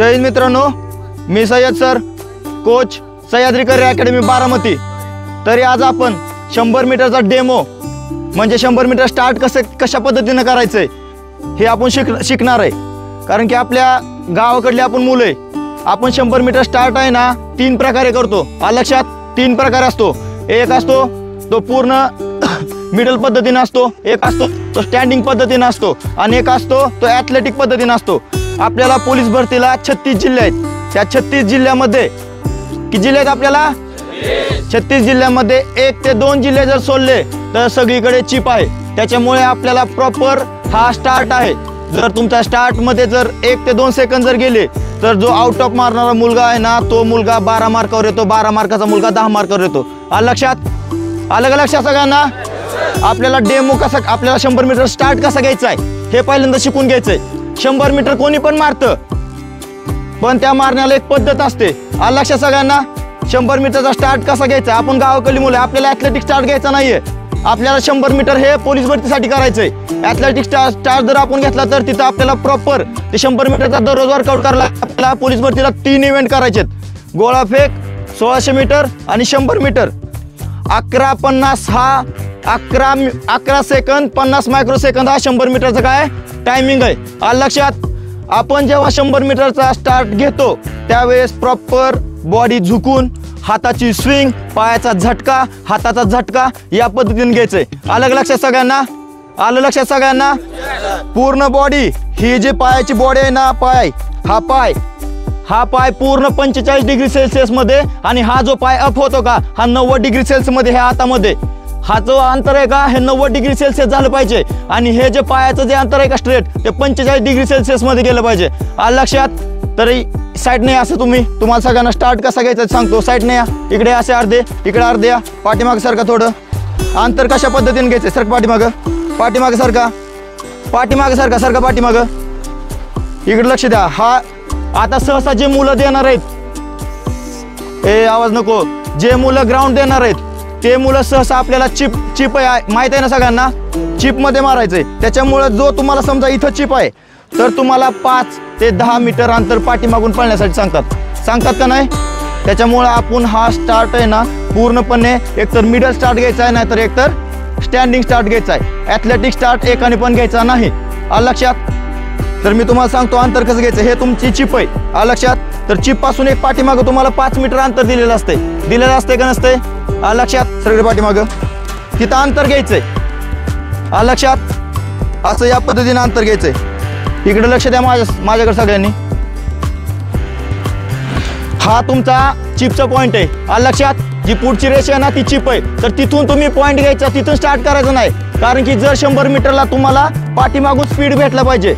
जय हिंद मित्रांनो, मी Sayyad sir, coach Sahyadri career academy Baramati. तरी आज आपण 100 मीटरचा डेमो म्हणजे 100 मीटर स्टार्ट कशा पद्धतीने करायचंय हे आपण शिकणार आहे। कारण की आपल्या गावाकडले आपण मुलं आहे, आपण 100 मीटर स्टार्ट आहे ना 3 प्रकारे करतो। लक्षात 3 प्रकार असतो। एक असतो तो पूर्ण मिडल पद्धतीने असतो, एक असतो तो स्टँडिंग पद्धतीने असतो आणि एक असतो तो ॲथलेटिक पद्धतीने असतो। आपल्याला पोलीस भरतीला 36 जिल्हे आहेत। त्या 36 जिल्ह्यामध्ये किती जिल्हे आहेत आपल्याला? 36 जिल्ह्यामध्ये 1 ते 2 जिल्हे जर सोडले तर सगळीकडे चिप आहे। त्याच्यामुळे आपल्याला प्रॉपर हा स्टार्ट आहे। जर तुमच्या स्टार्ट मध्ये जर 1 ते 2 सेकंद जर गेले तर जो आउट ऑफ मारणारा मुलगा आहे ना तो मुलगा 12 मार्कावर येतो, 12 मार्काचा मुलगा 10 मार्कावर येतो। लक्षात आलं का? लक्षात सगळ्यांना? आपल्याला डेमो कसा, आपल्याला 100 मीटर स्टार्ट कसा घ्यायचा आहे हे पहिल्यांदा शिकून घ्यायचंय। 100 मीटर कोणी पण मारतं, पण त्या मारण्याला एक पद्धत असते। लक्षात सगळ्यांना? 100 मीटरचा स्टार्ट कसा घ्यायचा? आपण गावाकडली मुलं, आपल्याला ॲथलेटिक स्टार्ट घ्यायचा नाहीये। आपल्याला 100 मीटर हे पोलीस भरतीसाठी करायचंय। ॲथलेटिक स्टार्ट जर आपण घेतला तर तिथं आपल्याला प्रॉपर ते 100 मीटरचा दररोज वर्कआउट करायला। आपल्याला पोलीस भरतीला 3 इव्हेंट करायचे, गोळाफेक, 1600 मीटर आणि 100 मीटर। 11:50 हा 11 सेकंद 50 मायक्रोसेकंद हा 100 मीटरचा काय टायमिंग आहे। लक्षात? आपण जेव्हा 100 मीटरचा स्टार्ट घेतो त्यावेळेस प्रॉपर बॉडी झुकून, हाताची स्विंग, पायाचा झटका, हाताचा झटका या पद्धतीने घ्यायचंय। आलं लक्षात सगळ्यांना? आलं लक्षात सगळ्यांना? पूर्ण बॉडी, ही जी पायाची बॉडी आहे ना, हा पाय पूर्ण 45 डिग्री सेल्सिअस मध्ये, आणि हा जो पाय अप होतो का हा 90 डिग्री सेल्सिअस मध्ये, ह्या हातामध्ये हा जो अंतर आहे का हे 90 डिग्री सेल्सिअस झालं पाहिजे। आणि हे जे पायाचं जे अंतर आहे का स्ट्रेट ते 45 डिग्री सेल्सिअस मध्ये गेलं पाहिजे। लक्षात? तरी साईड नाही असं तुम्हाला सगळ्यांना स्टार्ट कसा घ्यायचा सांगतो। साईड नाही या, इकडे असे अर्धे, इकडे अर्धे या, पाठीमागे सारखा थोडं अंतर कशा पद्धतीने घ्यायचं? सारखं पाठीमागं, पाठीमागे सारखा, पाठीमागे सारखा, सारखं पाठीमागं, इकडे लक्ष द्या। हा आता सहसा जे मुलं देणार आहेत, आवाज नको, जे मुलं ग्राउंड देणार आहेत ते मुलं सहसा आपल्याला चिप आहे माहित आहे ना सगळ्यांना, चिप मध्ये मारायचंय। त्याच्यामुळे जो तुम्हाला समजा इथं चिप आहे तर तुम्हाला 5 ते 10 मीटर अंतर पाठीमागून पळण्यासाठी सांगतात का नाही? त्याच्यामुळे आपण हा स्टार्ट आहे ना पूर्णपणे एकतर मिडल स्टार्ट घ्यायचा आहे, नाहीतर एकतर स्टँडिंग स्टार्ट घ्यायचा आहे। ॲथलेटिक स्टार्ट एकाने पण घ्यायचा नाही। लक्षात? तर मी तुम्हाला सांगतो अंतर कसं घ्यायचं। हे तुमची चिप आहे। लक्षात? तर चिप पासून एक पाठीमागं तुम्हाला 5 मीटर अंतर दिलेलं असते का नसते? लक्षात? सगळे पाठीमागं तिथं अंतर घ्यायचंय। लक्षात? असं या पद्धतीने अंतर घ्यायचंय। इकडे लक्ष द्या माझ्याकडे सगळ्यांनी। हा तुमचा चिपचा पॉइंट आहे। लक्षात? जी पुढची रेषा आहे ना ती चिप आहे, तर तिथून तुम्ही पॉइंट घ्यायचा, तिथून स्टार्ट करायचं नाही। कारण की जर 100 मीटरला तुम्हाला पाठीमागून स्पीड भेटला पाहिजे।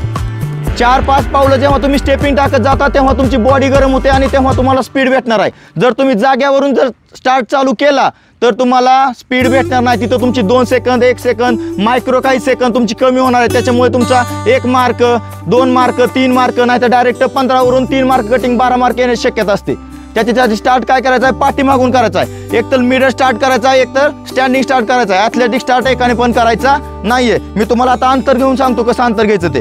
4-5 पावलं जेव्हा तुम्ही स्टेपिंग टाकत जाता तेव्हा तुमची बॉडी गरम होते आणि तेव्हा तुम्हाला स्पीड भेटणार आहे। जर तुम्ही जाग्यावरून जर स्टार्ट चालू केला तर तुम्हाला स्पीड भेटणार नाही। तिथं तुमची 2 सेकंद, 1 सेकंद, मायक्रो काही सेकंद तुमची कमी होणार आहे। त्याच्यामुळे तुमचा 1 मार्क, 2 मार्क, 3 मार्क, नाही तर डायरेक्ट 15 वरून 3 मार्क कटिंग 12 मार्क येण्याची शक्यता असते। त्याच्यासाठी स्टार्ट काय करायचं आहे? पाठीमागून करायचा आहे। एक तर मिडल स्टार्ट करायचा आहे, एक तर स्टँडिंग स्टार्ट करायचा आहे। ॲथलेटिक स्टार्ट एकाने पण करायचा नाहीये। मी तुम्हाला आता अंतर घेऊन सांगतो कसं अंतर घ्यायचं ते।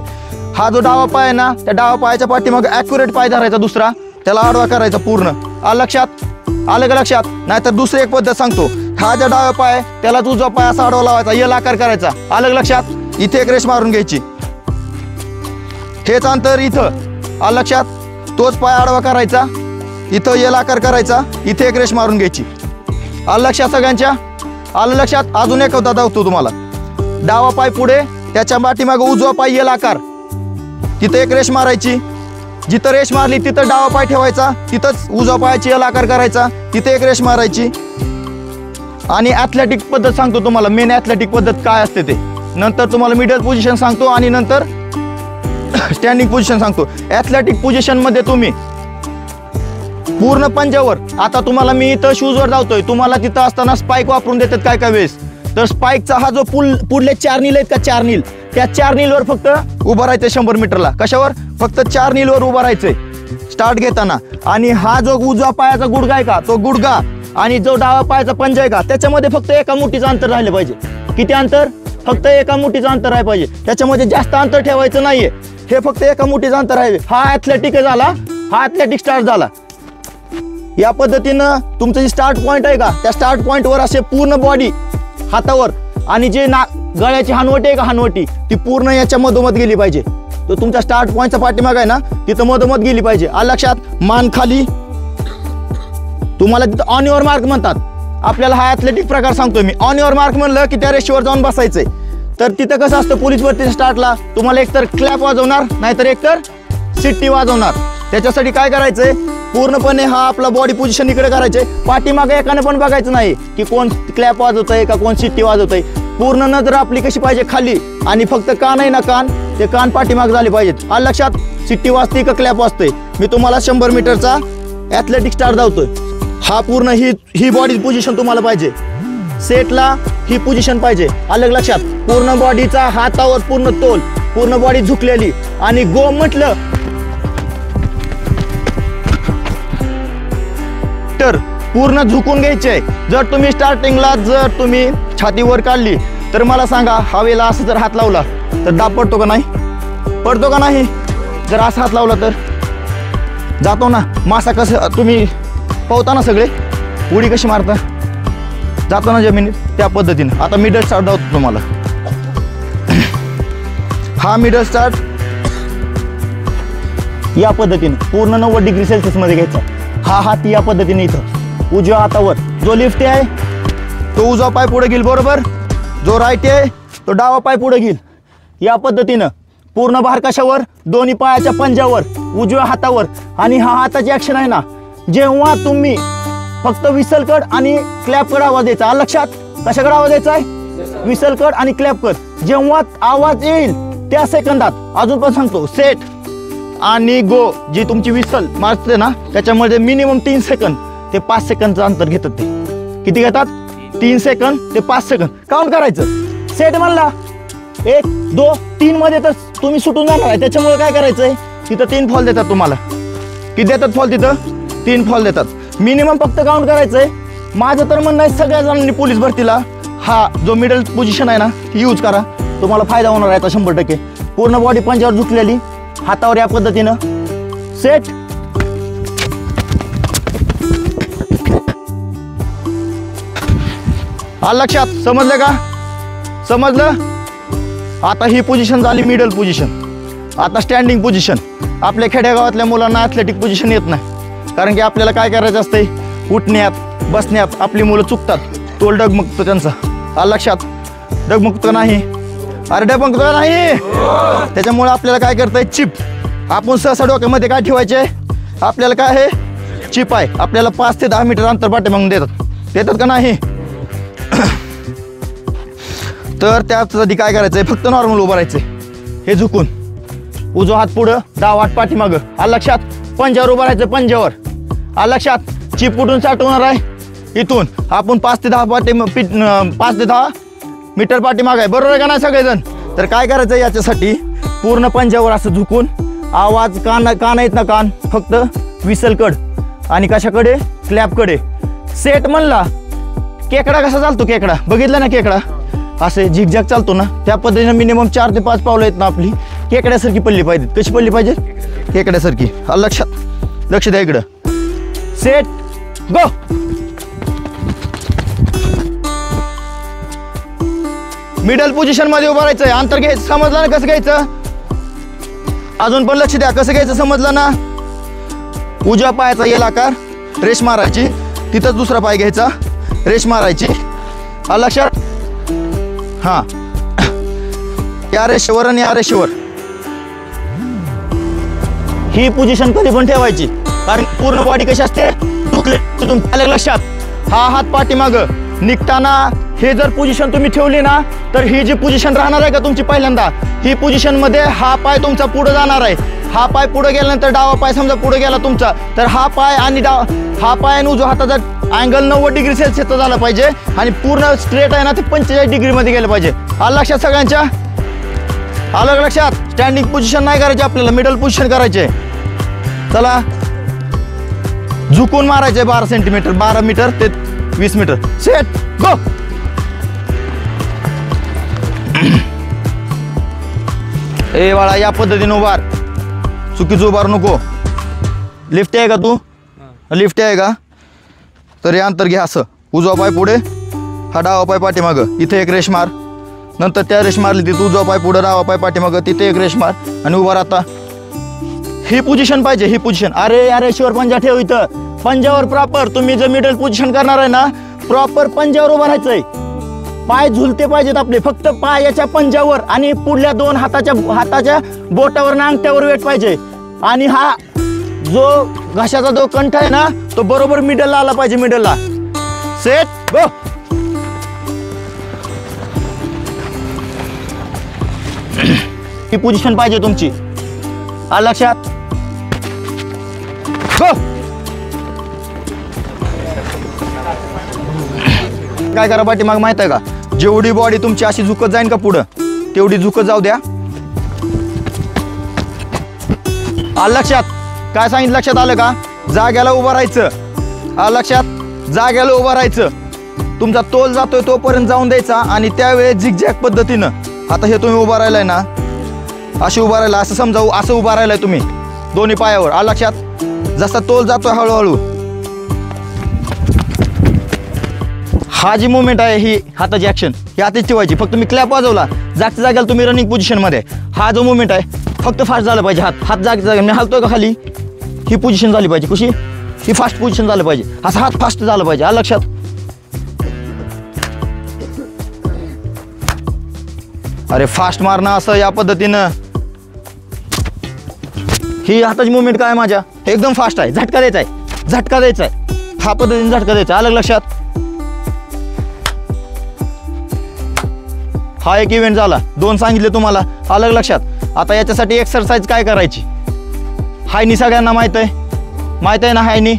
हा जो डावा पाय आहे ना त्या डावा पायाच्या पाठीमागे ॲक्युरेट पाय धरायचा, दुसरा त्याला आडवा करायचा पूर्ण। लक्षात? आलं का लक्षात? नाहीतर दुसरी एक पद्धत सांगतो। हा जो डावा पाय त्यालाच उजवा पाय असा आडवा लावायचा, यल आकार करायचा। आलं का लक्षात? इथे एक रेष मारून घ्यायची, हेच अंतर इथं। लक्षात? तोच पाय आडवा करायचा, इथं यल आकार करायचा, इथे एक रेष मारून घ्यायची। आलं लक्षात सगळ्यांच्या? आलं लक्षात? अजून एक होता दाखवतो तुम्हाला। डावा पाय पुढे, त्याच्या पाठीमागे उजवा पाय यल आकार, तिथे एक रेष मारायची। जिथं रेष मारली तिथं डावा पाय ठेवायचा, तिथंच उजवा पायाची यल आकार करायचा, तिथे एक रेष मारायची। आणि ॲथलेटिक पद्धत सांगतो तुम्हाला, मेन ॲथलेटिक पद्धत काय असते ते नंतर तुम्हाला मिडल पोझिशन सांगतो आणि नंतर स्टँडिंग पोझिशन सांगतो। ॲथलेटिक पोझिशन मध्ये तुम्ही पूर्ण पंजावर, आता तुम्हाला मी इथं शूजवर धावतोय, तुम्हाला तिथं असताना स्पाइक वापरून देतात काय वेळेस। तर स्पाइकचा हा जो पुढले 4 नील आहेत का, 4 नील, त्या 4 नीलवर फक्त उभं राहायचंय 100 मीटरला। कशावर? फक्त 4 नीलवर उभं राहायचंय स्टार्ट घेताना। आणि हा जो उजवा पायाचा गुडघा आहे का तो गुडघा आणि जो डावा पायाचा पंजा आहे का त्याच्यामध्ये फक्त एका मुठीचं अंतर राहिलं पाहिजे। किती अंतर? फक्त एका मुठीचं अंतर आहे पाहिजे। त्याच्यामध्ये जास्त अंतर ठेवायचं नाहीये, हे फक्त एका मुठीचं अंतर आहे। हा ॲथलेटिक झाला हा ॲथलेटिक स्टार्ट झाला. या पद्धतीनं तुमचं जे स्टार्ट पॉईंट आहे का, त्या स्टार्ट पॉईंटवर असे पूर्ण बॉडी हातावर आणि जे गळ्याची हनवटी आहे का, हनवटी ती पूर्ण याच्या मधोमध गेली पाहिजे. तो तुमच्या स्टार्ट पॉईंटचा पाठीमाग आहे ना, तिथं मधोमध गेली पाहिजे. आलं लक्षात? मान खाली, तुम्हाला तिथं ऑन युअर मार्क म्हणतात. आपल्याला हा ॲथलेटिक प्रकार सांगतोय मी. ऑन युअर मार्क म्हणलं की त्या रेषेवर जाऊन बसायचंय. तर तिथं कसं असतं, पोलीस भरतीच्या स्टार्टला तुम्हाला एकतर क्लॅप वाजवणार, नाहीतर एकतर शिट्टी वाजवणार. त्याच्यासाठी काय करायचंय, पूर्णपणे हा आपला बॉडी पोझिशन इकडे करायचे. पाठीमागे एकाने पण बघायचं नाही की कोण क्लॅप वाजवतंय का कोण शिट्टी वाजवतंय. पूर्ण नजर आपली कशी पाहिजे, खाली, आणि फक्त कान आहे ना, कान ते कान पाठीमाग झाले पाहिजेत. आलं लक्षात? शिट्टी वाजते का क्लॅप वाजतंय. मी तुम्हाला 100 मीटरचा ॲथलेटिक स्टार्ट धावतोय. हा पूर्ण ही बॉडी पोझिशन तुम्हाला पाहिजे. सेटला ही पोझिशन पाहिजे. आलं लक्षात? पूर्ण बॉडीचा हातावर पूर्ण तोल, पूर्ण बॉडी झुकलेली, आणि गो म्हटलं तर पूर्ण झुकून घ्यायचे. जर तुम्ही स्टार्टिंगला जर तुम्ही छाती वर काढली तर मला सांगा, हवेला असं जर हात लावला तर दाब पडतो का नाही? पडतो का नाही? जर असा हात लावला तर जातो ना. मासा कसं तुम्ही पावता ना, सगळे उडी कशी मारता, जातो ना जमिनीत, त्या पद्धतीनं. आता मिडल स्टार्ट दाखवतो तुम्हाला. हा मिडल स्टार्ट या पद्धतीनं पूर्ण 90 डिग्री सेल्सिअस मध्ये घ्यायचा. हा हात या पद्धतीने इथं उजव्या हातावर. जो लेफ्ट आहे तो उजवा पाय पुढे घेईल, बरोबर. जो राईट आहे तो डावा पाय पुढे घेईल. या पद्धतीनं पूर्ण भार कशावर, दोन्ही पायाच्या पंजावर, उजव्या हातावर. आणि हा हाताची ऍक्शन आहे ना, जेव्हा तुम्ही फक्त विसलकड आणि क्लॅपकड आवाज द्यायचा. आलं लक्षात? कशाकडे आवाज द्यायचा आहे? विसलकड आणि क्लॅपकड. जेव्हा आवाज येईल त्या सेकंदात, अजून पण सांगतो, सेट आणि गो जी तुमची विसल मारते ना, त्याच्यामध्ये मिनिमम 3 सेकंद ते 5 सेकंदचं अंतर घेतात. ते किती घेतात? 3 सेकंद ते 5 सेकंद काउंट करायचं. सेट म्हणला 1 2 3 मध्ये तर तुम्ही सुटून जाणार आहे. त्याच्यामुळे काय करायचंय, तिथं 3 फॉल देतात तुम्हाला. किती देतात फॉल? तिथं 3 फॉल देतात. मिनिमम फक्त काउंट करायचंय. माझं तर म्हणणं आहे सगळ्या जणांनी पोलीस भरतीला हा जो मिडल पोझिशन आहे ना, ती यूज करा. तुम्हाला फायदा होणार आहे आता 100%. पूर्ण बॉडी पंजावर झुकलेली, हातावर या पद्धतीनं. सेट. आलं लक्षात? समजलं का? समजलं? आता ही पोझिशन झाली मिडल पोझिशन. आता स्टँडिंग पोझिशन. आपल्या खेड्यागावातल्या मुलांना ॲथलेटिक पोझिशन येत नाही, कारण की आपल्याला काय करायचं असतंय, उठण्यात बसण्यात आपली मुलं चुकतात. तोल डगमगतो त्यांचा. आलं लक्षात? डगमगतो नाही? अरे डगमगतो नाही. त्याच्यामुळे आपल्याला काय करताय, चिप. आपण सहसा डोक्यामध्ये काय ठेवायचे, आपल्याला काय आहे, चिप आहे. आपल्याला 5 ते 10 मीटर अंतर पाठीमागून देतात का नाही? तर त्यासाठी काय करायचंय, फक्त नॉर्मल उभं राहायचंय. हे झुकून, उजवा हात पुढं, डावा हात पाठीमागं. आलं लक्षात? पंजावर उभं राहायचं, पंजावर. आलं लक्षात? चिप कुठून स्टार्ट होणार आहे, इथून. आपण 5 ते 10 मीटर पाठीमाग आहे, बरोबर आहे का नाही सगळेजण? तर काय करायचं, याच्यासाठी पूर्ण पंजावर असं झुकून, आवाज कान आहेत ना, कान फक्त विसलकड आणि कशाकडे, क्लॅपकडे. सेट म्हणला, केकडा कसा चालतो, केकडा बघितला ना, केकडा असे झिकझॅक चालतो ना, त्या पद्धतीने मिनिमम 4 ते 5 पावलं आहेत ना, आपली केकड्यासारखी पडली पाहिजे. कशी पडली पाहिजे? केकड्यासारखी. आलं लक्षात? लक्ष द्या इकडं. Set go. मिडल पोझिशन मध्ये उभं राहायचंय. अंतर घ्यायचं, समजलं ना कसं घ्यायचं? अजून पण लक्ष द्या, कसं घ्यायचं समजलं ना? उजव्या पायाचा येल आकार, रेष मारायची, तिथंच दुसरा पाय घ्यायचा, रेष मारायची. आलं लक्षात? हा, या रेषेवर आणि या रेषेवर ही पोझिशन कधी पण ठेवायची, कारण पूर्ण बॉडी कशी असते, तुमच्या लक्षात. हा हात पाठीमाग निघताना हे जर पोझिशन तुम्ही ठेवली ना, तर ही जी पोझिशन राहणार आहे का तुमची, पहिल्यांदा ही पोझिशन मध्ये हा पाय तुमचा पुढे जाणार आहे. हा पाय पुढे गेल्यानंतर डावा पाय समजा पुढे गेला तुमचा, तर हा पाय आणि हा पाय आणि उजवा हाताचा अँगल 90 डिग्री सेल्सिअसचा झाला पाहिजे आणि पूर्ण स्ट्रेट आहे ना ते 45 डिग्री मध्ये गेलं पाहिजे. आलं लक्षात सगळ्यांच्या? आलं लक्षात? स्टँडिंग पोझिशन नाही करायची आपल्याला, मिडल पोझिशन करायचे. चला, झुकून मारायचे 12 सेंटीमीटर, 12 मीटर ते 20 मीटर. Set go. ए बाळा, या पद्धतीने उभार, चुकीचं उभार नको. लिफ्ट आहे का तू? लिफ्ट आहे का? तर हे अंतर घ्या असं, उजवा पाय पुढे, हा डावा पाय पाठीमागं, इथे एक रेष मार, नंतर त्या रेष मारली तिथे उजवा पाय पुढे, डावा पाय पाठीमागं, तिथे एक रेष मार आणि उभा राहता. ही पोझिशन पाहिजे, ही पोझिशन. अरे शिवर पंजा ठेव इथं, पंजावर प्रॉपर. तुम्ही जर मिडल पोझिशन करणार आहे ना, प्रॉपर पंजावर उभं राहायचंय. पाय झुलते पाहिजेत आपले, फक्त पायाच्या पंजावर आणि पुढल्या दोन हाताच्या बोटावर आणि अंगठ्यावर वेट पाहिजे. आणि हा जो घशाचा जो कंठ आहे ना, तो बरोबर मिडलला आला पाहिजे, मिडलला. Set go. ही पोझिशन पाहिजे तुमची, आलं लक्षात? गो. काय करा पाठीमाग माहित आहे का, जेवढी बॉडी तुमची अशी झुकत जाईन का पुढं, तेवढी झुकत जाऊ द्या. आलं लक्षात? काय सांगितलं, लक्षात आलं का? जाग्याला उभं राहायचं. आलं लक्षात? जाग्याला उभं राहायचं. तुमचा तोल जातोय तोपर्यंत जाऊन द्यायचा आणि त्यावेळेस झिगझॅग पद्धतीनं. आता हे तुम्ही उभा राहिलाय ना, अशी उभा राहिला, असं समजावू, असं उभा राहिलाय तुम्ही दोन्ही पायावर. आलं लक्षात? जसा तोल जातोय हळूहळू, हा जी मुवमेंट आहे, ही हाताची ऍक्शन ही हातीच ठेवायची. फक्त मी क्लॅप वाजवला, जागच्या जागेला तुम्ही रनिंग पोझिशनमध्ये. हा जो मुवमेंट आहे फक्त फास्ट झालं पाहिजे. हात जागच्या जागे मी हलतोय का खाली, ही पोझिशन झाली पाहिजे. कशी? ही फास्ट पोझिशन झालं पाहिजे, असं हात फास्ट झालं पाहिजे. आलं लक्षात? अरे फास्ट मारणं असं या पद्धतीनं. ही हाताची मुवमेंट काय माझ्या एकदम फास्ट आहे. झटका द्यायचा आहे, झटका द्यायचा आहे, हा पद्धतीने झटका द्यायचा. आलं लक्षात? हा एक इव्हेंट झाला, 2 सांगितले तुम्हाला. आलं लक्षात? आता याच्यासाठी एक्सरसाइज काय करायची, हायनी सगळ्यांना माहित आहे ना, हायनी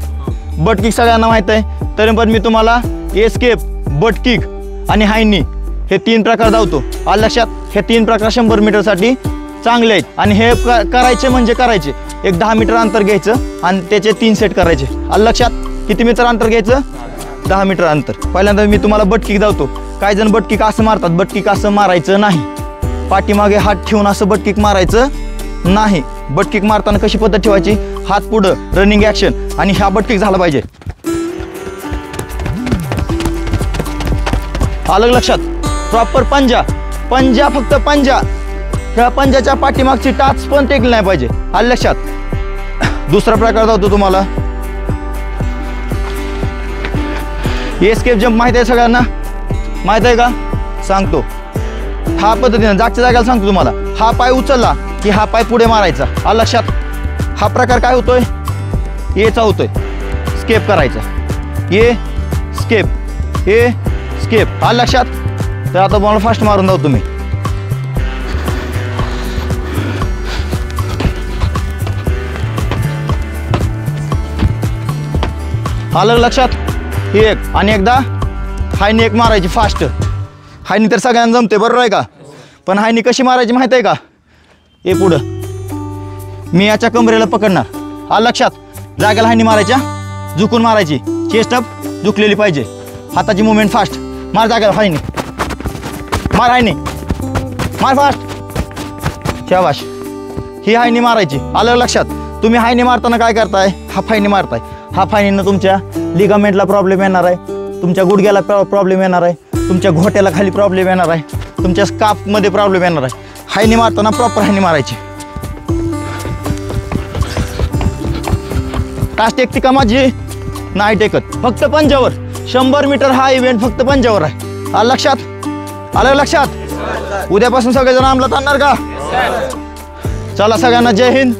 बट किक सगळ्यांना माहित आहे. तरी पण मी तुम्हाला एस्केप, बट किक आणि हायनी हे 3 प्रकार धावतो. आलं लक्षात? हे 3 प्रकार 100 मीटरसाठी चांगले आहेत. आणि हे करायचे म्हणजे करायचे. एक 10 मीटर अंतर घ्यायचं आणि त्याचे 3 सेट करायचे. आलं लक्षात? किती मीटर अंतर घ्यायचं? 10 मीटर अंतर. पहिल्यांदा मी तुम्हाला बट किक धावतो. काही जण बट किक असं मारतात, बट किक असं मारायचं नाही. पाठीमागे हात ठेवून असं बट किक मारायचं नाही. बट किक मारताना कशी पद्धत ठेवायची, हात पुढं, रनिंग ऍक्शन, आणि हा बट किक झाला पाहिजे. आलं लक्षात? प्रॉपर पंजा फक्त पंजा. ह्या पंजाच्या पाठीमागची टाच पण टेकली नाही पाहिजे. आलं लक्षात? दुसरा प्रकार धावतो तुम्हाला एस्केप जंप. माहिती आहे सगळ्यांना? माहित आहे का? सांगतो. हा पद्धतीने जागच्या जागेला सांगतो तुम्हाला. हा पाय उचलला की हा पाय पुढे मारायचा. आलं लक्षात? हा प्रकार काय होतोय, एचा होतोय. स्केप करायचा, ए स्केप, ए स्केप. आलं लक्षात? तर आता मला फास्ट मारून जाऊ तुम्ही. आलं लक्षात? ही एक, आणि एकदा हायनी एक मारायची फास्ट. हायनी तर सगळ्यांना जमते, बरोबर आहे का? पण हायनी कशी मारायची माहिती आहे का? हे पुढं मी याच्या कमरेला पकडणार. आलं लक्षात? जागेला हायनी मारायच्या, झुकून मारायची, चेस्ट अप झुकलेली पाहिजे, हाताची मुवमेंट फास्ट. मार जागेला हायनी, मार हायनी, मार फास्ट, शाबाश. ही हायनी मारायची. आलं लक्षात? तुम्ही हायनी मारताना काय करताय, हाफ हायनी मारताय. हाफ हायनीनं तुमच्या लिगामेंटला प्रॉब्लेम येणार आहे, तुमच्या गुडघ्याला प्रॉब्लेम येणार आहे, तुमच्या घोट्याला खाली प्रॉब्लेम येणार आहे, तुमच्या स्काफमध्ये प्रॉब्लेम येणार आहे. हायनी मारताना प्रॉपर हायनी मारायची. टाच टेकते का माझी? नाही टेकत. फक्त पंजावर. 100 मीटर हा इव्हेंट फक्त पंजावर आहे. आलं लक्षात? आलं लक्षात? उद्यापासून सगळेजण अंमलात आणणार का? चला सगळ्यांना जय हिंद.